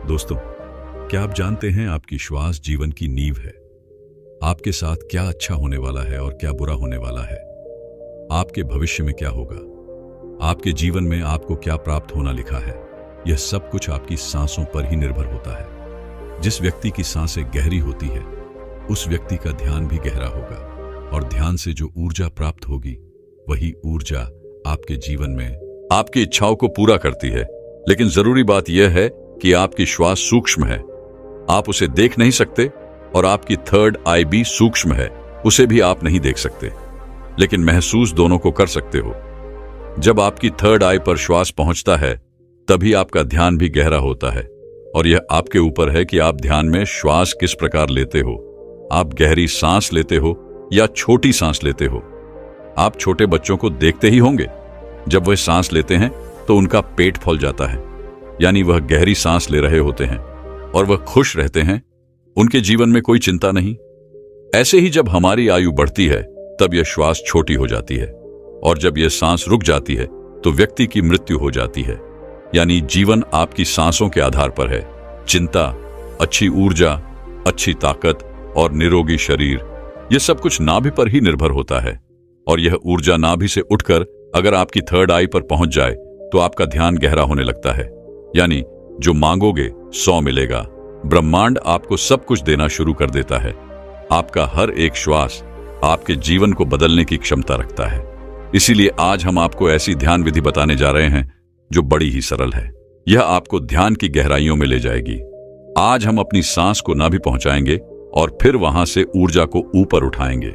दोस्तों, क्या आप जानते हैं आपकी श्वास जीवन की नींव है। आपके साथ क्या अच्छा होने वाला है और क्या बुरा होने वाला है, आपके भविष्य में क्या होगा, आपके जीवन में आपको क्या प्राप्त होना लिखा है, यह सब कुछ आपकी सांसों पर ही निर्भर होता है। जिस व्यक्ति की सांसें गहरी होती है उस व्यक्ति का ध्यान भी गहरा होगा और ध्यान से जो ऊर्जा प्राप्त होगी वही ऊर्जा आपके जीवन में आपकी इच्छाओं को पूरा करती है। लेकिन जरूरी बात यह है कि आपकी श्वास सूक्ष्म है, आप उसे देख नहीं सकते, और आपकी थर्ड आई भी सूक्ष्म है, उसे भी आप नहीं देख सकते, लेकिन महसूस दोनों को कर सकते हो। जब आपकी थर्ड आई पर श्वास पहुंचता है तभी आपका ध्यान भी गहरा होता है, और यह आपके ऊपर है कि आप ध्यान में श्वास किस प्रकार लेते हो। आप गहरी सांस लेते हो या छोटी सांस लेते हो। आप छोटे बच्चों को देखते ही होंगे, जब वह सांस लेते हैं तो उनका पेट फूल जाता है, यानी वह गहरी सांस ले रहे होते हैं और वह खुश रहते हैं, उनके जीवन में कोई चिंता नहीं। ऐसे ही जब हमारी आयु बढ़ती है तब यह श्वास छोटी हो जाती है, और जब यह सांस रुक जाती है तो व्यक्ति की मृत्यु हो जाती है। यानी जीवन आपकी सांसों के आधार पर है। चिंता, अच्छी ऊर्जा, अच्छी ताकत और निरोगी शरीर, यह सब कुछ नाभि पर ही निर्भर होता है। और यह ऊर्जा नाभि से उठकर अगर आपकी थर्ड आई पर पहुंच जाए तो आपका ध्यान गहरा होने लगता है। यानी जो मांगोगे 100 मिलेगा। ब्रह्मांड आपको सब कुछ देना शुरू कर देता है। आपका हर एक श्वास आपके जीवन को बदलने की क्षमता रखता है। इसीलिए आज हम आपको ऐसी ध्यान विधि बताने जा रहे हैं जो बड़ी ही सरल है। यह आपको ध्यान की गहराइयों में ले जाएगी। आज हम अपनी सांस को नाभि पहुंचाएंगे और फिर वहां से ऊर्जा को ऊपर उठाएंगे,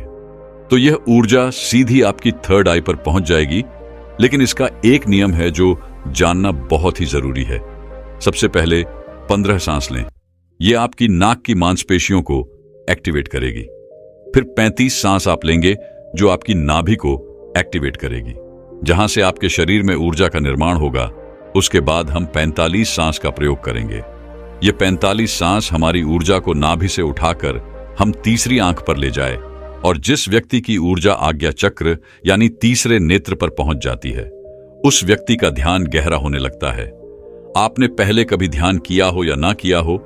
तो यह ऊर्जा सीधी आपकी थर्ड आई पर पहुंच जाएगी। लेकिन इसका एक नियम है जो जानना बहुत ही जरूरी है। सबसे पहले 15 सांस लें, यह आपकी नाक की मांसपेशियों को एक्टिवेट करेगी। फिर 35 सांस आप लेंगे जो आपकी नाभि को एक्टिवेट करेगी, जहां से आपके शरीर में ऊर्जा का निर्माण होगा। उसके बाद हम 45 सांस का प्रयोग करेंगे। ये 45 सांस हमारी ऊर्जा को नाभि से उठाकर हम तीसरी आंख पर ले जाए, और जिस व्यक्ति की ऊर्जा आज्ञा चक्र यानी तीसरे नेत्र पर पहुंच जाती है उस व्यक्ति का ध्यान गहरा होने लगता है। आपने पहले कभी ध्यान किया हो या ना किया हो,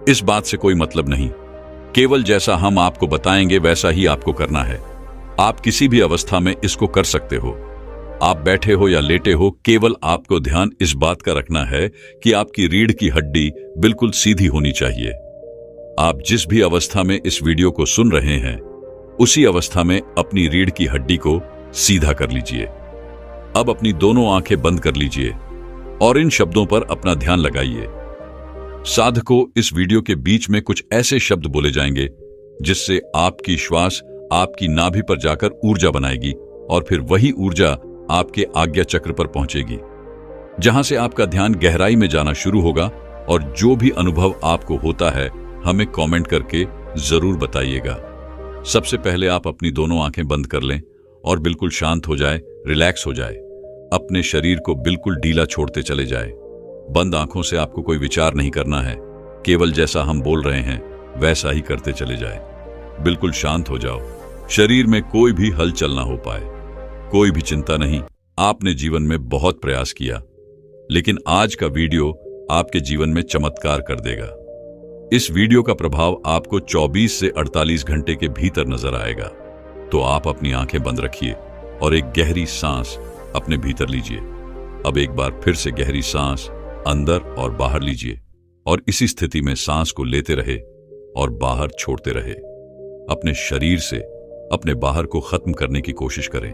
इस बात से कोई मतलब नहीं। केवल जैसा हम आपको बताएंगे वैसा ही आपको करना है। आप किसी भी अवस्था में इसको कर सकते हो। आप बैठे हो या लेटे हो, केवल आपको ध्यान इस बात का रखना है कि आपकी रीढ़ की हड्डी बिल्कुल सीधी होनी चाहिए। आप जिस भी अवस्था में इस वीडियो को सुन रहे हैं उसी अवस्था में अपनी रीढ़ की हड्डी को सीधा कर लीजिए। अब अपनी दोनों आंखें बंद कर लीजिए और इन शब्दों पर अपना ध्यान लगाइए। साधकों, इस वीडियो के बीच में कुछ ऐसे शब्द बोले जाएंगे जिससे आपकी श्वास आपकी नाभि पर जाकर ऊर्जा बनाएगी, और फिर वही ऊर्जा आपके आज्ञा चक्र पर पहुंचेगी, जहां से आपका ध्यान गहराई में जाना शुरू होगा। और जो भी अनुभव आपको होता है हमें कमेंट करके जरूर बताइएगा। सबसे पहले आप अपनी दोनों आंखें बंद कर लें और बिल्कुल शांत हो जाए, रिलैक्स हो जाए। अपने शरीर को बिल्कुल ढीला छोड़ते चले जाए। बंद आंखों से आपको कोई विचार नहीं करना है, केवल जैसा हम बोल रहे हैं वैसा ही करते चले जाए। बिल्कुल शांत हो जाओ। शरीर में कोई भी हलचल ना हो पाए। कोई भी चिंता नहीं। आपने जीवन में बहुत प्रयास किया, लेकिन आज का वीडियो आपके जीवन में चमत्कार कर देगा। इस वीडियो का प्रभाव आपको 24 से 48 घंटे के भीतर नजर आएगा। तो आप अपनी आंखें बंद रखिए और एक गहरी सांस अपने भीतर लीजिए। अब एक बार फिर से गहरी सांस अंदर और बाहर लीजिए, और इसी स्थिति में सांस को लेते रहे और बाहर छोड़ते रहे। अपने शरीर से अपने बाहर को खत्म करने की कोशिश करें।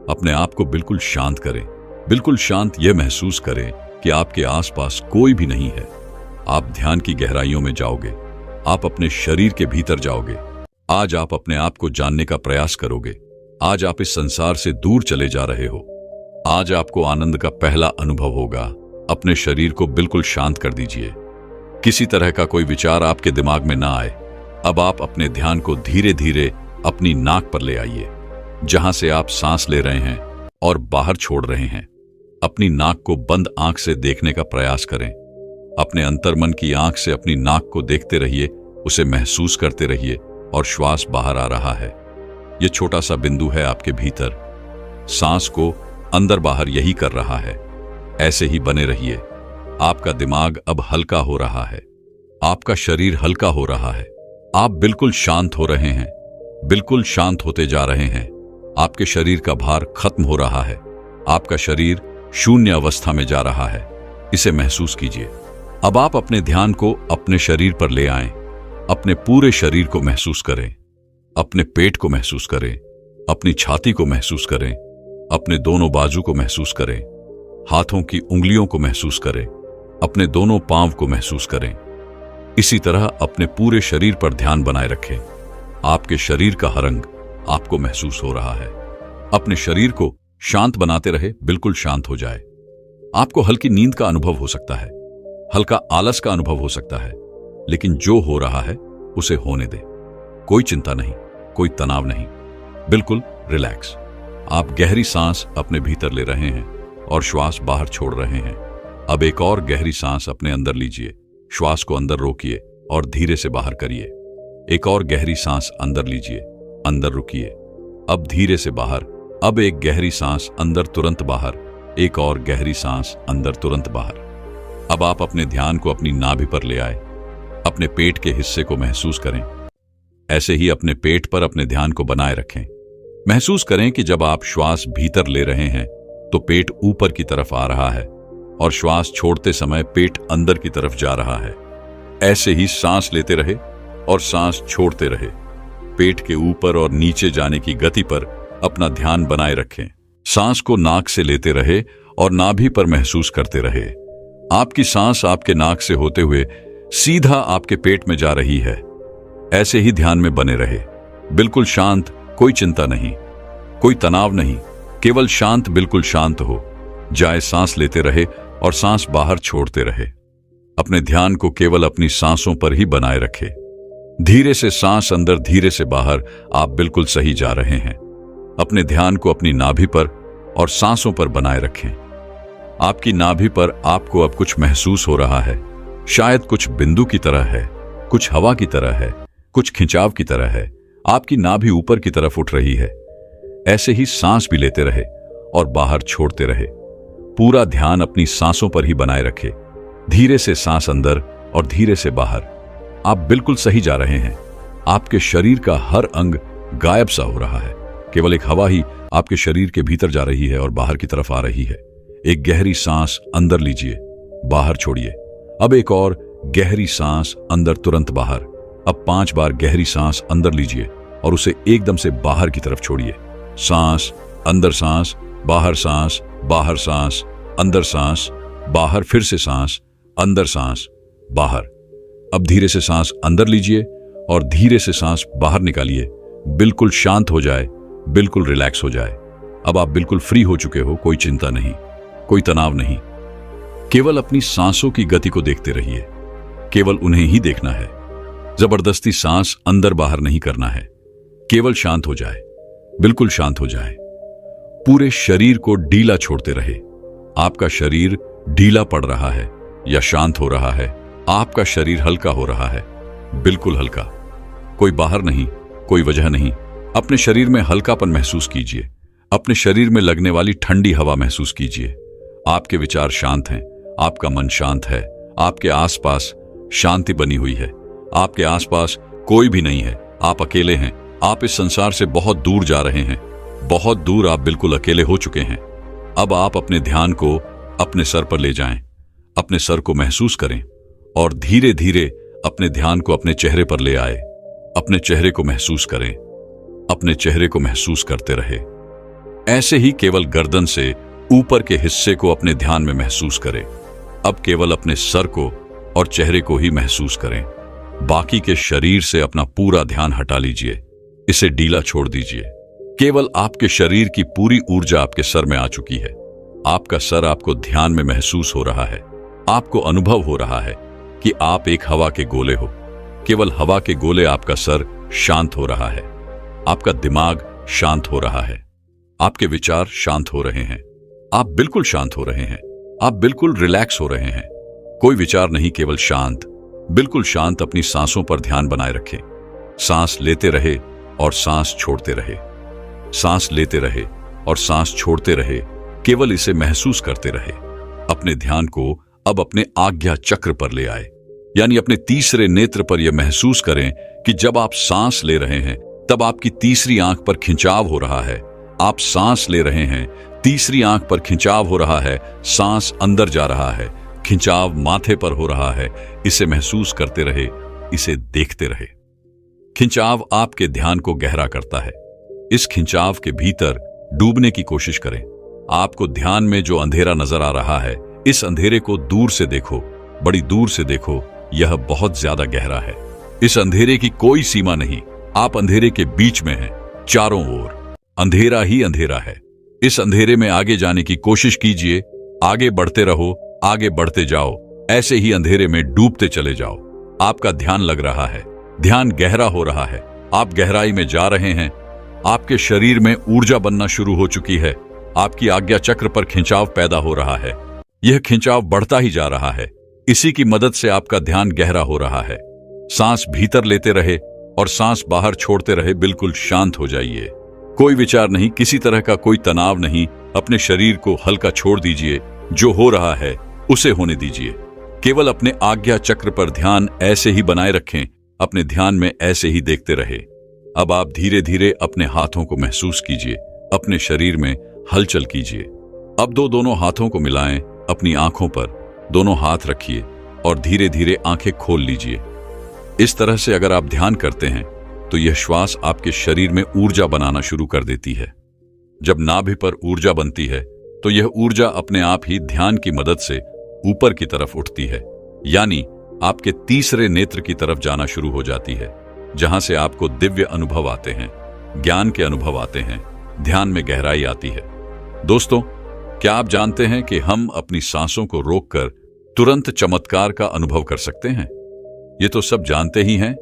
अपने आप को बिल्कुल शांत करें। बिल्कुल शांत यह महसूस करें कि आपके आसपास कोई भी नहीं है। आप ध्यान की गहराइयों में जाओगे। आप अपने शरीर के भीतर जाओगे। आज आप अपने आप को जानने का प्रयास करोगे। आज आप इस संसार से दूर चले जा रहे हो। आज आपको आनंद का पहला अनुभव होगा। अपने शरीर को बिल्कुल शांत कर दीजिए। किसी तरह का कोई विचार आपके दिमाग में ना आए। अब आप अपने ध्यान को धीरे धीरे अपनी नाक पर ले आइए, जहां से आप सांस ले रहे हैं और बाहर छोड़ रहे हैं। अपनी नाक को बंद आंख से देखने का प्रयास करें। अपने अंतर्मन की आंख से अपनी नाक को देखते रहिए, उसे महसूस करते रहिए, और श्वास बाहर आ रहा है। यह छोटा सा बिंदु है आपके भीतर। सांस को अंदर बाहर यही कर रहा है। ऐसे ही बने रहिए। आपका दिमाग अब हल्का हो रहा है। आपका शरीर हल्का हो रहा है। आप बिल्कुल शांत हो रहे हैं, बिल्कुल शांत होते जा रहे हैं। आपके शरीर का भार खत्म हो रहा है। आपका शरीर शून्य अवस्था में जा रहा है। इसे महसूस कीजिए। अब आप अपने ध्यान को अपने शरीर पर ले आएं। अपने पूरे शरीर को महसूस करें। अपने पेट को महसूस करें, अपनी छाती को महसूस करें, अपने दोनों बाजू को महसूस करें, हाथों की उंगलियों को महसूस करें, अपने दोनों पांव को महसूस करें। इसी तरह अपने पूरे शरीर पर ध्यान बनाए रखें। आपके शरीर का हर अंग आपको महसूस हो रहा है। अपने शरीर को शांत बनाते रहे, बिल्कुल शांत हो जाए। आपको हल्की नींद का अनुभव हो सकता है, हल्का आलस का अनुभव हो सकता है, लेकिन जो हो रहा है उसे होने दे। कोई चिंता नहीं, कोई तनाव नहीं, बिल्कुल रिलैक्स। आप गहरी सांस अपने भीतर ले रहे हैं और श्वास बाहर छोड़ रहे हैं। अब एक और गहरी सांस अपने अंदर लीजिए। श्वास को अंदर रोकिए और धीरे से बाहर करिए। एक और गहरी सांस अंदर लीजिए, अंदर रुकिए, अब धीरे से बाहर। अब एक गहरी सांस अंदर, तुरंत बाहर। एक और गहरी सांस अंदर, तुरंत बाहर। अब आप अपने ध्यान को अपनी नाभि पर ले आए। अपने पेट के हिस्से को महसूस करें। ऐसे ही अपने पेट पर अपने ध्यान को बनाए रखें। महसूस करें कि जब आप श्वास भीतर ले रहे हैं तो पेट ऊपर की तरफ आ रहा है और श्वास छोड़ते समय पेट अंदर की तरफ जा रहा है। ऐसे ही सांस लेते रहे और सांस छोड़ते रहे। पेट के ऊपर और नीचे जाने की गति पर अपना ध्यान बनाए रखें। सांस को नाक से लेते रहे और नाभि पर महसूस करते रहे। आपकी सांस आपके नाक से होते हुए सीधा आपके पेट में जा रही है। ऐसे ही ध्यान में बने रहे, बिल्कुल शांत, कोई चिंता नहीं, कोई तनाव नहीं, केवल शांत, बिल्कुल शांत हो जाए। सांस लेते रहे और सांस बाहर छोड़ते रहे। अपने ध्यान को केवल अपनी सांसों पर ही बनाए रखे। धीरे से सांस अंदर, धीरे से बाहर। आप बिल्कुल सही जा रहे हैं। अपने ध्यान को अपनी नाभि पर और सांसों पर बनाए रखें। आपकी नाभि पर आपको अब कुछ महसूस हो रहा है। शायद कुछ बिंदु की तरह है, कुछ हवा की तरह है, कुछ खिंचाव की तरह है। आपकी नाभि ऊपर की तरफ उठ रही है। ऐसे ही सांस भी लेते रहे और बाहर छोड़ते रहे। पूरा ध्यान अपनी सांसों पर ही बनाए रखे। धीरे से सांस अंदर और धीरे से बाहर। आप बिल्कुल सही जा रहे हैं। आपके शरीर का हर अंग गायब सा हो रहा है। केवल एक हवा ही आपके शरीर के भीतर जा रही है और बाहर की तरफ आ रही है। एक गहरी सांस अंदर लीजिए, बाहर छोड़िए। अब एक और गहरी सांस अंदर, तुरंत बाहर। अब 5 बार गहरी सांस अंदर लीजिए और उसे एकदम से बाहर की तरफ छोड़िए। सांस अंदर, सांस बाहर, सांस बाहर, सांस अंदर, सांस बाहर, फिर से सांस अंदर, सांस बाहर। अब धीरे से सांस अंदर लीजिए और धीरे से सांस बाहर निकालिए। बिल्कुल शांत हो जाए, बिल्कुल रिलैक्स हो जाए। अब आप बिल्कुल फ्री हो चुके हो। कोई चिंता नहीं, कोई तनाव नहीं। केवल अपनी सांसों की गति को देखते रहिए। केवल उन्हें ही देखना है। जबरदस्ती सांस अंदर बाहर नहीं करना है। केवल शांत हो जाए, बिल्कुल शांत हो जाए। पूरे शरीर को ढीला छोड़ते रहे। आपका शरीर ढीला पड़ रहा है या शांत हो रहा है। आपका शरीर हल्का हो रहा है, बिल्कुल हल्का। कोई बाहर नहीं, कोई वजह नहीं। अपने शरीर में हल्कापन महसूस कीजिए। अपने शरीर में लगने वाली ठंडी हवा महसूस कीजिए। आपके विचार शांत हैं, आपका मन शांत है। आपके आसपास शांति बनी हुई है। आपके आसपास कोई भी नहीं है। आप अकेले हैं। आप इस संसार से बहुत दूर जा रहे हैं, बहुत दूर। आप बिल्कुल अकेले हो चुके हैं। अब आप अपने ध्यान को अपने सर पर ले जाएं। अपने सर को महसूस करें और धीरे धीरे अपने ध्यान को अपने चेहरे पर ले आए। अपने चेहरे को महसूस करें। अपने चेहरे को महसूस करते रहे। ऐसे ही केवल गर्दन से ऊपर के हिस्से को अपने ध्यान में महसूस करें। अब केवल अपने सर को और चेहरे को ही महसूस करें। बाकी के शरीर से अपना पूरा ध्यान हटा लीजिए। इसे ढीला छोड़ दीजिए। केवल आपके शरीर की पूरी ऊर्जा आपके सर में आ चुकी है। आपका सर आपको ध्यान में महसूस हो रहा है। आपको अनुभव हो रहा है कि आप एक हवा के गोले हो। केवल हवा के गोले। आपका सर शांत हो रहा है। आपका दिमाग शांत हो रहा है। आपके विचार शांत हो रहे हैं। आप बिल्कुल शांत हो रहे हैं। आप बिल्कुल रिलैक्स हो रहे हैं। कोई विचार नहीं, केवल शांत, बिल्कुल शांत। अपनी सांसों पर ध्यान बनाए रखें। सांस लेते रहे और सांस छोड़ते रहे। सांस लेते रहे और सांस छोड़ते रहे। केवल इसे महसूस करते रहे। अपने ध्यान को अब अपने आज्ञा चक्र पर ले आए। यानी अपने तीसरे नेत्र पर यह महसूस करें कि जब आप सांस ले रहे हैं तब आपकी तीसरी आंख पर खिंचाव हो रहा है। आप सांस ले रहे हैं, तीसरी आंख पर खिंचाव हो रहा है, सांस अंदर जा रहा है, खिंचाव माथे पर हो रहा है। इसे महसूस करते रहे, इसे देखते रहे। खिंचाव आपके ध्यान को गहरा करता है। इस खिंचाव के भीतर डूबने की कोशिश करें। आपको ध्यान में जो अंधेरा नजर आ रहा है, इस अंधेरे को दूर से देखो, बड़ी दूर से देखो। यह बहुत ज्यादा गहरा है। इस अंधेरे की कोई सीमा नहीं। आप अंधेरे के बीच में हैं, चारों ओर अंधेरा ही अंधेरा है। इस अंधेरे में आगे जाने की कोशिश कीजिए। आगे बढ़ते रहो, आगे बढ़ते जाओ, ऐसे ही अंधेरे में डूबते चले जाओ। आपका ध्यान लग रहा है, ध्यान गहरा हो रहा है, आप गहराई में जा रहे हैं। आपके शरीर में ऊर्जा बनना शुरू हो चुकी है। आपकी आज्ञा चक्र पर खिंचाव पैदा हो रहा है। यह खिंचाव बढ़ता ही जा रहा है। इसी की मदद से आपका ध्यान गहरा हो रहा है। सांस भीतर लेते रहे और सांस बाहर छोड़ते रहे। बिल्कुल शांत हो जाइए। कोई विचार नहीं, किसी तरह का कोई तनाव नहीं। अपने शरीर को हल्का छोड़ दीजिए। जो हो रहा है उसे होने दीजिए। केवल अपने आज्ञा चक्र पर ध्यान ऐसे ही बनाए रखें। अपने ध्यान में ऐसे ही देखते रहे। अब आप धीरे धीरे अपने हाथों को महसूस कीजिए। अपने शरीर में हलचल कीजिए। अब दोनों हाथों को मिलाएं। अपनी आंखों पर दोनों हाथ रखिए और धीरे धीरे आंखें खोल लीजिए। इस तरह से अगर आप ध्यान करते हैं तो यह श्वास आपके शरीर में ऊर्जा बनाना शुरू कर देती है। जब नाभि पर ऊर्जा बनती है तो यह ऊर्जा अपने आप ही ध्यान की मदद से ऊपर की तरफ उठती है, यानी आपके तीसरे नेत्र की तरफ जाना शुरू हो जाती है, जहां से आपको दिव्य अनुभव आते हैं, ज्ञान के अनुभव आते हैं, ध्यान में गहराई आती है। दोस्तों, क्या आप जानते हैं कि हम अपनी सांसों को रोककर तुरंत चमत्कार का अनुभव कर सकते हैं? ये तो सब जानते ही हैं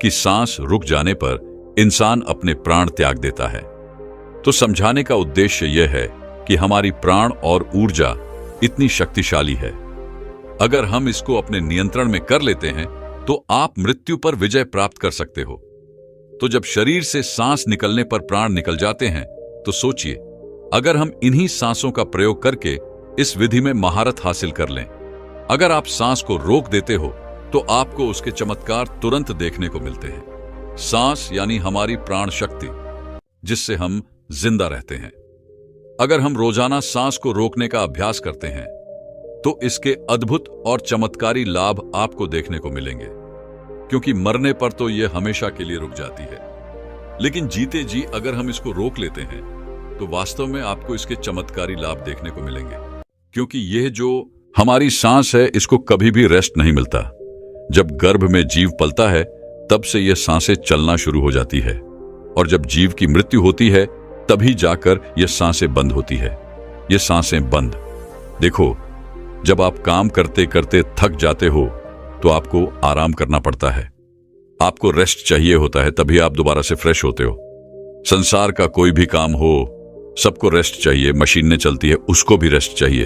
कि सांस रुक जाने पर इंसान अपने प्राण त्याग देता है। तो समझाने का उद्देश्य यह है कि हमारी प्राण और ऊर्जा इतनी शक्तिशाली है। अगर हम इसको अपने नियंत्रण में कर लेते हैं तो आप मृत्यु पर विजय प्राप्त कर सकते हो। तो जब शरीर से सांस निकलने पर प्राण निकल जाते हैं तो सोचिए, अगर हम इन्हीं सांसों का प्रयोग करके इस विधि में महारत हासिल कर लें। अगर आप सांस को रोक देते हो तो आपको उसके चमत्कार तुरंत देखने को मिलते हैं। सांस यानी हमारी प्राण शक्ति, जिससे हम जिंदा रहते हैं। अगर हम रोजाना सांस को रोकने का अभ्यास करते हैं तो इसके अद्भुत और चमत्कारी लाभ आपको देखने को मिलेंगे, क्योंकि मरने पर तो यह हमेशा के लिए रुक जाती है, लेकिन जीते जी अगर हम इसको रोक लेते हैं तो वास्तव में आपको इसके चमत्कारी लाभ देखने को मिलेंगे। क्योंकि यह जो हमारी सांस है, इसको कभी भी रेस्ट नहीं मिलता। जब गर्भ में जीव पलता है तब से यह सांसें चलना शुरू हो जाती है, और जब जीव की मृत्यु होती है तभी जाकर यह सांसें बंद होती है। ये सांसें बंद। देखो, जब आप काम करते करते थक जाते हो तो आपको आराम करना पड़ता है। आपको रेस्ट चाहिए होता है, तभी आप दोबारा से फ्रेश होते हो। संसार का कोई भी काम हो, सबको रेस्ट चाहिए। मशीनें चलती है, उसको भी रेस्ट चाहिए।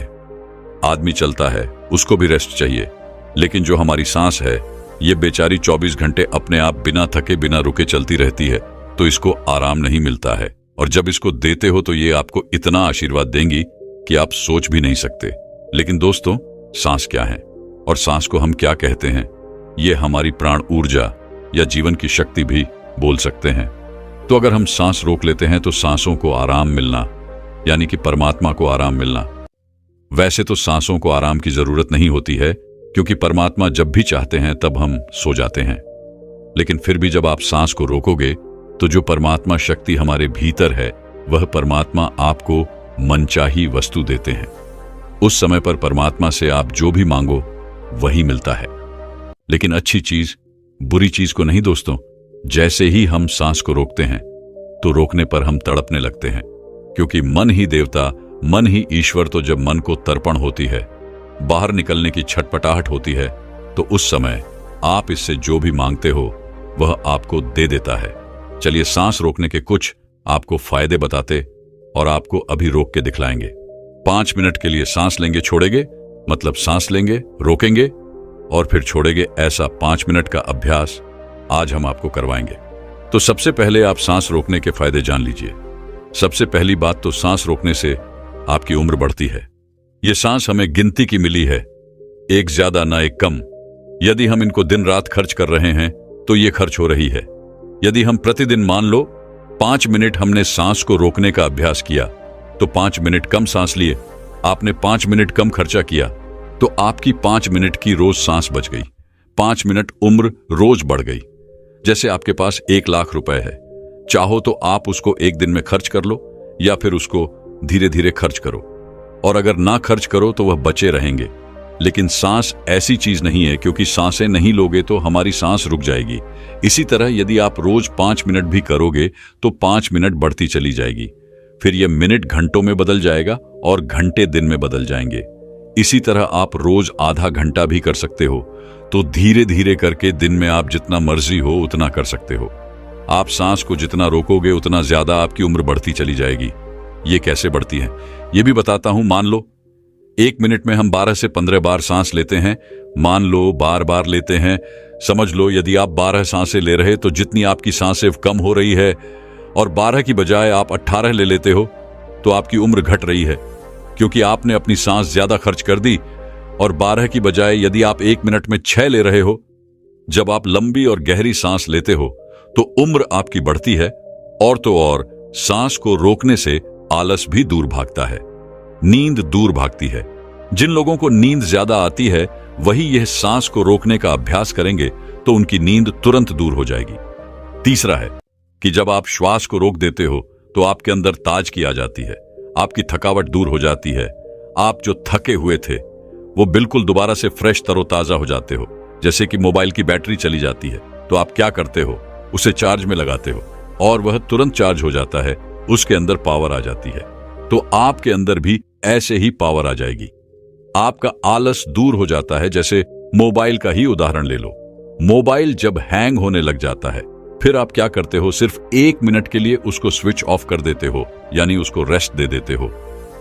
आदमी चलता है, उसको भी रेस्ट चाहिए। लेकिन जो हमारी सांस है, ये बेचारी 24 घंटे अपने आप बिना थके बिना रुके चलती रहती है, तो इसको आराम नहीं मिलता है। और जब इसको देते हो तो ये आपको इतना आशीर्वाद देंगी कि आप सोच भी नहीं सकते। लेकिन दोस्तों, सांस क्या है और सांस को हम क्या कहते हैं? ये हमारी प्राण ऊर्जा या जीवन की शक्ति भी बोल सकते हैं। तो अगर हम सांस रोक लेते हैं तो सांसों को आराम मिलना, यानी कि परमात्मा को आराम मिलना। वैसे तो सांसों को आराम की जरूरत नहीं होती है, क्योंकि परमात्मा जब भी चाहते हैं तब हम सो जाते हैं। लेकिन फिर भी जब आप सांस को रोकोगे तो जो परमात्मा शक्ति हमारे भीतर है, वह परमात्मा आपको मनचाही वस्तु देते हैं। उस समय पर परमात्मा से आप जो भी मांगो वही मिलता है। लेकिन अच्छी चीज बुरी चीज को नहीं दोस्तों। जैसे ही हम सांस को रोकते हैं तो रोकने पर हम तड़पने लगते हैं, क्योंकि मन ही देवता, मन ही ईश्वर। तो जब मन को तर्पण होती है, बाहर निकलने की छटपटाहट होती है, तो उस समय आप इससे जो भी मांगते हो वह आपको दे देता है। चलिए सांस रोकने के कुछ आपको फायदे बताते और आपको अभी रोक के दिखलाएंगे। 5 मिनट के लिए सांस लेंगे, छोड़ेंगे, मतलब सांस लेंगे, रोकेंगे और फिर छोड़ेंगे। ऐसा 5 मिनट का अभ्यास आज हम आपको करवाएंगे। तो सबसे पहले आप सांस रोकने के फायदे जान लीजिए। सबसे पहली बात तो सांस रोकने से आपकी उम्र बढ़ती है। ये सांस हमें गिनती की मिली है, एक ज्यादा ना एक कम। यदि हम इनको दिन रात खर्च कर रहे हैं तो ये खर्च हो रही है। यदि हम प्रतिदिन मान लो 5 मिनट हमने सांस को रोकने का अभ्यास किया, तो 5 मिनट कम सांस लिए, आपने 5 मिनट कम खर्चा किया, तो आपकी 5 मिनट की रोज सांस बच गई, 5 मिनट उम्र रोज बढ़ गई। जैसे आपके पास 1 लाख रुपए है, चाहो तो आप उसको एक दिन में खर्च कर लो या फिर उसको धीरे धीरे खर्च करो, और अगर ना खर्च करो तो वह बचे रहेंगे। लेकिन सांस ऐसी चीज नहीं है, क्योंकि सांसें नहीं लोगे तो हमारी सांस रुक जाएगी। इसी तरह यदि आप रोज 5 मिनट भी करोगे तो 5 मिनट बढ़ती चली जाएगी, फिर यह मिनट घंटों में बदल जाएगा और घंटे दिन में बदल जाएंगे। इसी तरह आप रोज आधा घंटा भी कर सकते हो, तो धीरे धीरे करके दिन में आप जितना मर्जी हो उतना कर सकते हो। आप सांस को जितना रोकोगे उतना ज्यादा आपकी उम्र बढ़ती चली जाएगी। ये कैसे बढ़ती है ये भी बताता हूं। मान लो 1 मिनट में हम 12 से 15 बार सांस लेते हैं। मान लो बार बार लेते हैं, समझ लो यदि आप 12 सांसें ले रहे तो जितनी आपकी सांसें कम हो रही है और 12 की बजाय आप 18 ले लेते हो, तो आपकी उम्र घट रही है, क्योंकि आपने अपनी सांस ज्यादा खर्च कर दी। और 12 की बजाय यदि आप 1 मिनट में 6 ले रहे हो, जब आप लंबी और गहरी सांस लेते हो तो उम्र आपकी बढ़ती है। और तो और सांस को रोकने से आलस भी दूर भागता है, नींद दूर भागती है। जिन लोगों को नींद ज्यादा आती है वही यह सांस को रोकने का अभ्यास करेंगे तो उनकी नींद तुरंत दूर हो जाएगी। तीसरा है कि जब आप श्वास को रोक देते हो तो आपके अंदर ताजगी आ जाती है, आपकी थकावट दूर हो जाती है। आप जो थके हुए थे वो बिल्कुल दोबारा से फ्रेश तरोताजा हो जाते हो। जैसे कि मोबाइल की बैटरी चली जाती है तो आप क्या करते हो, उसे चार्ज में लगाते हो और वह तुरंत चार्ज हो जाता है, उसके अंदर पावर आ जाती है। तो आपके अंदर भी ऐसे ही पावर आ जाएगी। आपका आलस दूर हो जाता है। जैसे मोबाइल का ही उदाहरण ले लो। मोबाइल जब हैंग होने लग जाता है फिर आप क्या करते हो, सिर्फ 1 मिनट के लिए उसको स्विच ऑफ कर देते हो, यानी उसको रेस्ट दे देते हो।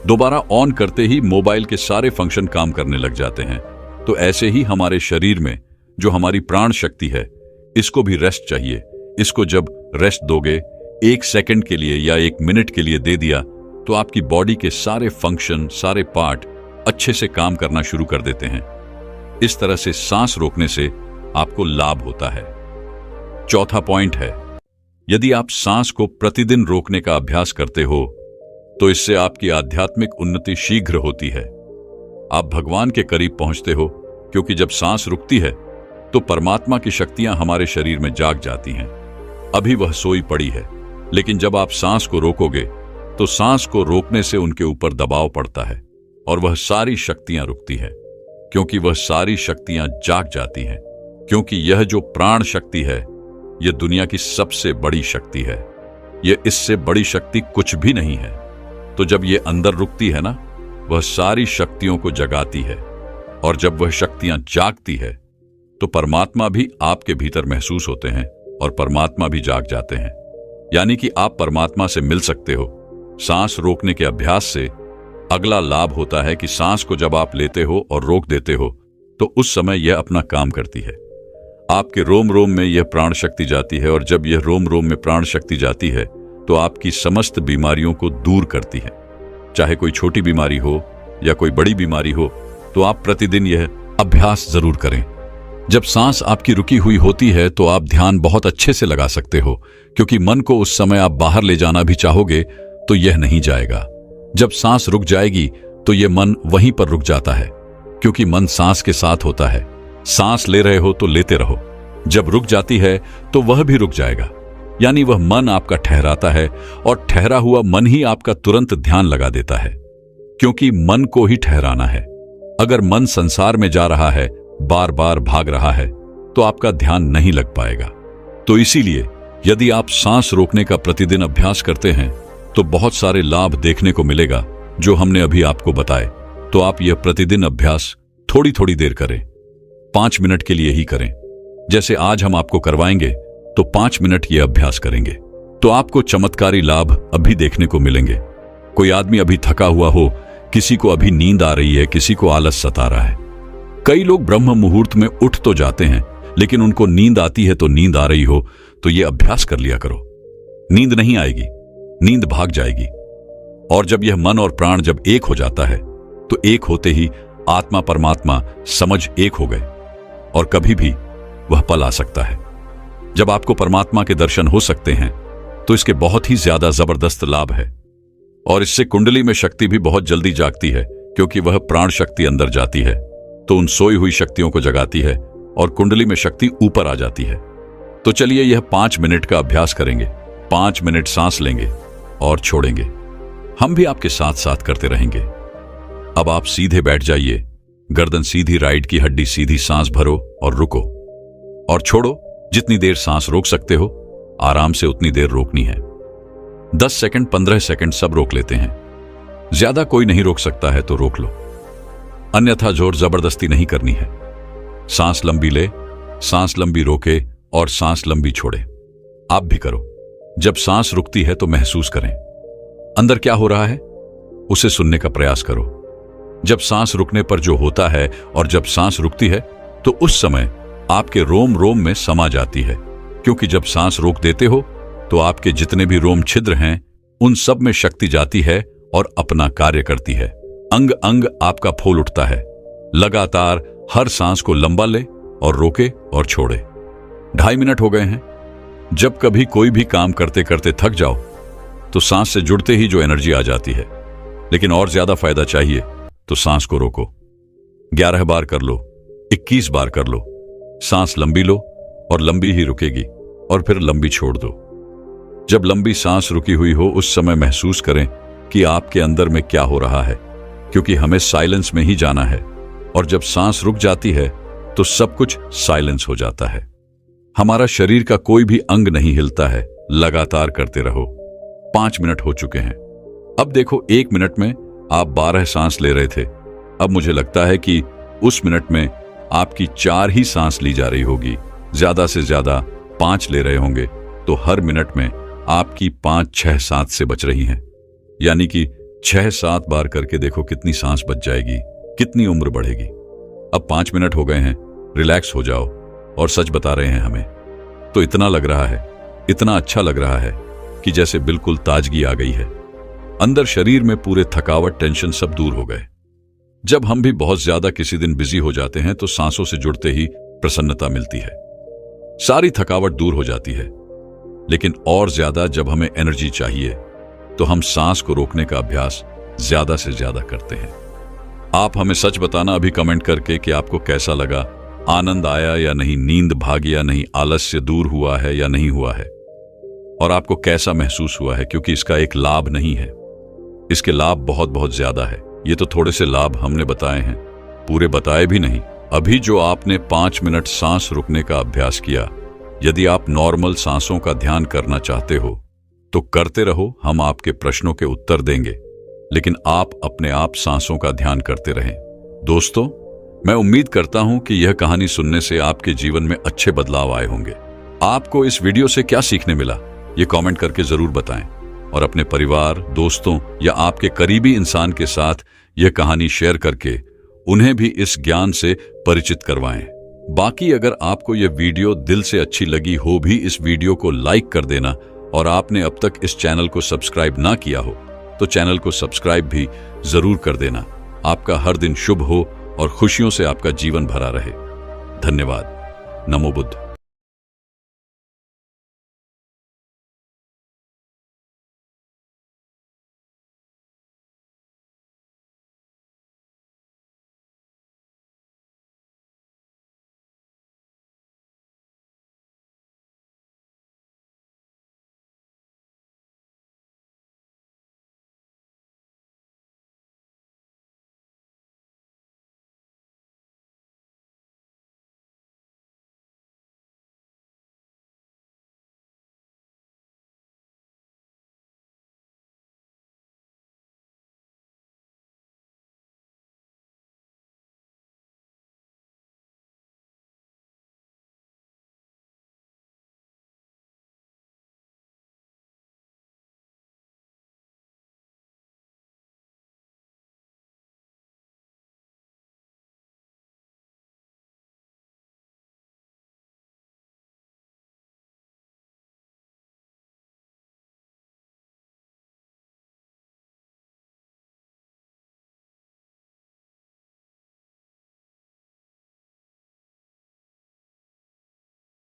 दोबारा ऑन करते ही मोबाइल के सारे फंक्शन काम करने लग जाते हैं। तो ऐसे ही हमारे शरीर में जो हमारी प्राण शक्ति है, इसको भी रेस्ट चाहिए। इसको जब रेस्ट दोगे, 1 सेकंड के लिए या 1 मिनट के लिए दे दिया, तो आपकी बॉडी के सारे फंक्शन, सारे पार्ट अच्छे से काम करना शुरू कर देते हैं। इस तरह से सांस रोकने से आपको लाभ होता है। चौथा पॉइंट है, यदि आप सांस को प्रतिदिन रोकने का अभ्यास करते हो तो इससे आपकी आध्यात्मिक उन्नति शीघ्र होती है। आप भगवान के करीब पहुंचते हो, क्योंकि जब सांस रुकती है तो परमात्मा की शक्तियां हमारे शरीर में जाग जाती हैं। अभी वह सोई पड़ी है, लेकिन जब आप सांस को रोकोगे तो सांस को रोकने से उनके ऊपर दबाव पड़ता है और वह सारी शक्तियां रुकती हैं, क्योंकि वह सारी शक्तियां जाग जाती हैं। क्योंकि यह जो प्राण शक्ति है, यह दुनिया की सबसे बड़ी शक्ति है। यह इससे बड़ी शक्ति कुछ भी नहीं है। तो जब यह अंदर रुकती है ना, वह सारी शक्तियों को जगाती है, और जब वह शक्तियां जागती है तो परमात्मा भी आपके भीतर महसूस होते हैं और परमात्मा भी जाग जाते हैं। यानी कि आप परमात्मा से मिल सकते हो। सांस रोकने के अभ्यास से अगला लाभ होता है कि सांस को जब आप लेते हो और रोक देते हो तो उस समय यह अपना काम करती है। आपके रोम रोम में यह प्राण शक्ति जाती है, और जब यह रोम रोम में प्राण शक्ति जाती है तो आपकी समस्त बीमारियों को दूर करती है। चाहे कोई छोटी बीमारी हो या कोई बड़ी बीमारी हो, तो आप प्रतिदिन यह अभ्यास जरूर करें। जब सांस आपकी रुकी हुई होती है तो आप ध्यान बहुत अच्छे से लगा सकते हो, क्योंकि मन को उस समय आप बाहर ले जाना भी चाहोगे तो यह नहीं जाएगा। जब सांस रुक जाएगी तो यह मन वहीं पर रुक जाता है, क्योंकि मन सांस के साथ होता है। सांस ले रहे हो तो लेते रहो, जब रुक जाती है तो वह भी रुक जाएगा। यानी वह मन आपका ठहराता है, और ठहरा हुआ मन ही आपका तुरंत ध्यान लगा देता है, क्योंकि मन को ही ठहराना है। अगर मन संसार में जा रहा है, बार बार भाग रहा है, तो आपका ध्यान नहीं लग पाएगा। तो इसीलिए यदि आप सांस रोकने का प्रतिदिन अभ्यास करते हैं तो बहुत सारे लाभ देखने को मिलेगा, जो हमने अभी आपको बताए। तो आप यह प्रतिदिन अभ्यास थोड़ी थोड़ी देर करें, 5 मिनट के लिए ही करें। जैसे आज हम आपको करवाएंगे तो 5 मिनट ये अभ्यास करेंगे तो आपको चमत्कारी लाभ अभी देखने को मिलेंगे। कोई आदमी अभी थका हुआ हो, किसी को अभी नींद आ रही है, किसी को आलस सता रहा है। कई लोग ब्रह्म मुहूर्त में उठ तो जाते हैं, लेकिन उनको नींद आती है तो नींद आ रही हो तो ये अभ्यास कर लिया करो। नींद नहीं आएगी, नींद भाग जाएगी। और जब यह मन और प्राण जब एक हो जाता है तो एक होते ही आत्मा परमात्मा समझ एक हो गए। और कभी भी वह पल आ सकता है जब आपको परमात्मा के दर्शन हो सकते हैं। तो इसके बहुत ही ज्यादा जबरदस्त लाभ है और इससे कुंडली में शक्ति भी बहुत जल्दी जागती है, क्योंकि वह प्राण शक्ति अंदर जाती है तो उन सोई हुई शक्तियों को जगाती है और कुंडली में शक्ति ऊपर आ जाती है। तो चलिए यह 5 मिनट का अभ्यास करेंगे। 5 मिनट सांस लेंगे और छोड़ेंगे। हम भी आपके साथ साथ करते रहेंगे। अब आप सीधे बैठ जाइए, गर्दन सीधी, राइट की हड्डी सीधी, सांस भरो और रुको और छोड़ो। जितनी देर सांस रोक सकते हो आराम से उतनी देर रोकनी है। 10 सेकंड, 15 सेकंड सब रोक लेते हैं। ज्यादा कोई नहीं रोक सकता है तो रोक लो, अन्यथा जोर जबरदस्ती नहीं करनी है। सांस लंबी ले, सांस लंबी रोके और सांस लंबी छोड़े। आप भी करो। जब सांस रुकती है तो महसूस करें अंदर क्या हो रहा है, उसे सुनने का प्रयास करो। जब सांस रुकने पर जो होता है और जब सांस रुकती है तो उस समय आपके रोम रोम में समा जाती है, क्योंकि जब सांस रोक देते हो तो आपके जितने भी रोम छिद्र हैं उन सब में शक्ति जाती है और अपना कार्य करती है। अंग अंग आपका फूल उठता है। लगातार हर सांस को लंबा ले और रोके और छोड़े। 2.5 मिनट हो गए हैं। जब कभी कोई भी काम करते करते थक जाओ तो सांस से जुड़ते ही जो एनर्जी आ जाती है, लेकिन और ज्यादा फायदा चाहिए तो सांस को रोको। 11 बार कर लो, 21 बार कर लो। सांस लंबी लो और लंबी ही रुकेगी और फिर लंबी छोड़ दो। जब लंबी सांस रुकी हुई हो उस समय महसूस करें कि आपके अंदर में क्या हो रहा है, क्योंकि हमें साइलेंस में ही जाना है और जब सांस रुक जाती है तो सब कुछ साइलेंस हो जाता है। हमारा शरीर का कोई भी अंग नहीं हिलता है। लगातार करते रहो। 5 मिनट हो चुके हैं। अब देखो, 1 मिनट में आप 12 सांस ले रहे थे। अब मुझे लगता है कि उस मिनट में आपकी 4 ही सांस ली जा रही होगी। ज्यादा से ज्यादा 5 ले रहे होंगे, तो हर मिनट में आपकी 5-6 सांस से बच रही हैं। यानी कि 6-7 बार करके देखो कितनी सांस बच जाएगी, कितनी उम्र बढ़ेगी। अब 5 मिनट हो गए हैं। रिलैक्स हो जाओ और सच बता रहे हैं हमें तो इतना लग रहा है, इतना अच्छा लग रहा है कि जैसे बिल्कुल ताजगी आ गई है। अंदर शरीर में पूरे थकावट, टेंशन सब दूर हो गए। जब हम भी बहुत ज्यादा किसी दिन बिजी हो जाते हैं तो सांसों से जुड़ते ही प्रसन्नता मिलती है, सारी थकावट दूर हो जाती है। लेकिन और ज्यादा जब हमें एनर्जी चाहिए तो हम सांस को रोकने का अभ्यास ज्यादा से ज्यादा करते हैं। आप हमें सच बताना अभी कमेंट करके कि आपको कैसा लगा, आनंद आया या नहीं, नींद भागी या नहीं, आलस्य दूर हुआ है या नहीं हुआ है, और आपको कैसा महसूस हुआ है। क्योंकि इसका एक लाभ नहीं है, इसके लाभ बहुत बहुत ज्यादा है। ये तो थोड़े से लाभ हमने बताए हैं, पूरे बताए भी नहीं। अभी जो आपने 5 मिनट सांस रुकने का अभ्यास किया, यदि आप नॉर्मल सांसों का ध्यान करना चाहते हो तो करते रहो, हम आपके प्रश्नों के उत्तर देंगे, लेकिन आप अपने आप सांसों का ध्यान करते रहें। दोस्तों, मैं उम्मीद करता हूं कि यह कहानी सुनने से आपके जीवन में अच्छे बदलाव आए होंगे। आपको इस वीडियो से क्या सीखने मिला, ये कमेंट करके जरूर बताएं और अपने परिवार, दोस्तों या आपके करीबी इंसान के साथ यह कहानी शेयर करके उन्हें भी इस ज्ञान से परिचित करवाएं। बाकी अगर आपको यह वीडियो दिल से अच्छी लगी हो भी इस वीडियो को लाइक कर देना, और आपने अब तक इस चैनल को सब्सक्राइब ना किया हो तो चैनल को सब्सक्राइब भी जरूर कर देना। आपका हर दिन शुभ हो और खुशियों से आपका जीवन भरा रहे। धन्यवाद। नमो बुद्ध।